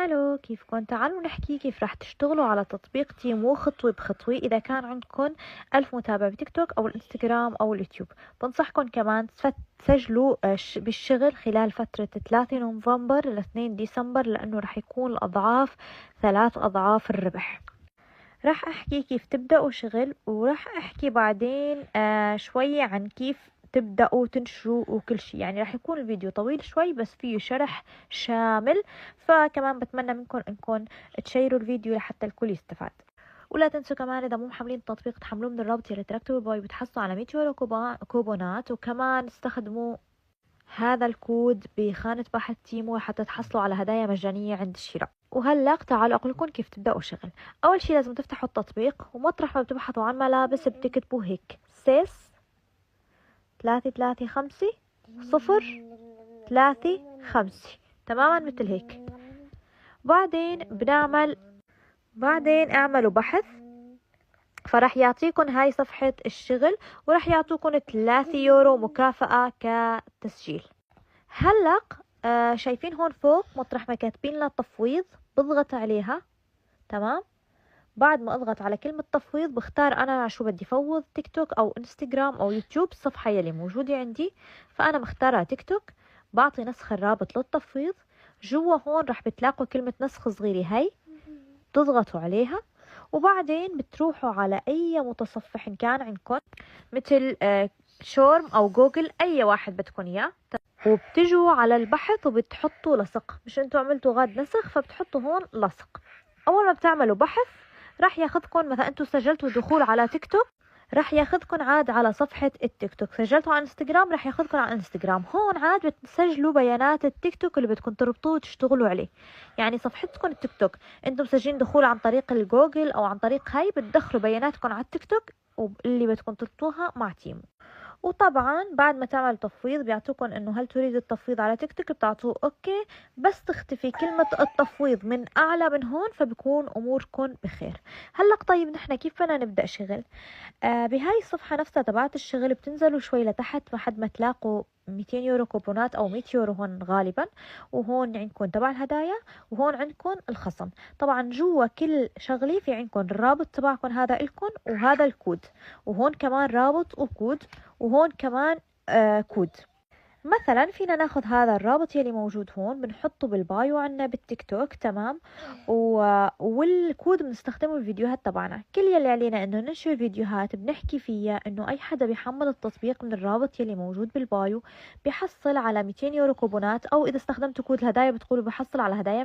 هلو، كيفكن؟ تعالوا نحكي كيف راح تشتغلوا على تطبيق تيمو خطوة بخطوة إذا كان عندكم 1000 متابع بتيك توك أو الإنستغرام أو اليوتيوب. بنصحكم كمان تسجلوا بالشغل خلال فترة 3 نوفمبر ل 2 ديسمبر، لأنه راح يكون الأضعاف 3 أضعاف الربح. راح أحكي كيف تبدأوا شغل، وراح أحكي بعدين شوية عن كيف تبدأوا تنشروا وكل شيء. يعني راح يكون الفيديو طويل شوي بس فيه شرح شامل، فكمان بتمنى منكم انكم تشيروا الفيديو لحتى الكل يستفاد. ولا تنسوا كمان اذا مو محملين التطبيق تحملوه من الرابط اللي تركته بالباي، بتحصلوا على 100 يورو كوبونات، وكمان استخدموا هذا الكود بخانة بحث تيمو حتى تحصلوا على هدايا مجانية عند الشراء. وهلا تعالوا أقول لكم كيف تبدأوا شغل. أول شي لازم تفتحوا التطبيق، ومطرح ما بتبحثوا عن ملابس بتكتبوا هيك سيس 335 035، تماما مثل هيك. بعدين اعملوا بحث، فراح يعطيكم هاي صفحة الشغل، وراح يعطوكم 3 يورو مكافأة كتسجيل. هلأ شايفين هون فوق مطرح ما كاتبين لنا تفويض، بضغط عليها. تمام. بعد ما اضغط على كلمة تفويض بختار انا شو بدي فوض، تيك توك او انستغرام او يوتيوب، الصفحة يلي موجودة عندي، فانا مختارة تيك توك. بعطي نسخ الرابط للتفويض. جوا هون رح بتلاقوا كلمة نسخ صغيرة، هاي بتضغطوا عليها، وبعدين بتروحوا على اي متصفح إن كان عندكم، مثل شورم او جوجل، اي واحد بدكم اياه، وبتجوا على البحث وبتحطوا لصق. مش انتوا عملتوا غاد نسخ، فبتحطوا هون لصق. اول ما بتعملوا بحث راح ياخذكم، مثلا انتوا سجلتوا دخول على تيك توك، راح ياخذكم عاد على صفحة التيك توك. سجلتوا على انستغرام راح ياخذكم على انستغرام. هون عاد بتسجلوا بيانات التيك توك اللي بدكم تربطوه وتشتغلوا عليه. يعني صفحتكم التيك توك انتم مسجلين دخول عن طريق الجوجل او عن طريق هاي، بتدخلوا بياناتكم على التيك توك واللي بدكم تربطوها مع تيمو. وطبعا بعد ما تعمل تفويض بيعطوكم انه هل تريد التفويض على تيك توك، بتعطوه اوكي. بس تختفي كلمة التفويض من اعلى من هون، فبكون اموركم بخير. هلا طيب نحن كيف بدنا نبدأ شغل؟ بهاي الصفحة نفسها تبعت الشغل بتنزلوا شوي لتحت لحد ما تلاقوا 200 يورو كوبونات او 100 يورو هون غالبا، وهون عندكم تبع الهدايا، وهون عندكم الخصم. طبعا جوا كل شغلة في عندكم الرابط تبعكم، هذا الكم، وهذا الكود، وهون كمان رابط وكود، وهون كمان كود. مثلا فينا ناخذ هذا الرابط يلي موجود هون بنحطه بالبايو عنا بالتيك توك. تمام. والكود بنستخدمه بالفيديوهات تبعنا. كل يلي علينا انه ننشر فيديوهات بنحكي فيها انه اي حدا بيحمل التطبيق من الرابط يلي موجود بالبايو بيحصل على 200 يورو كوبونات، او اذا استخدمتوا كود الهدايا بتقولوا بحصل على هدايا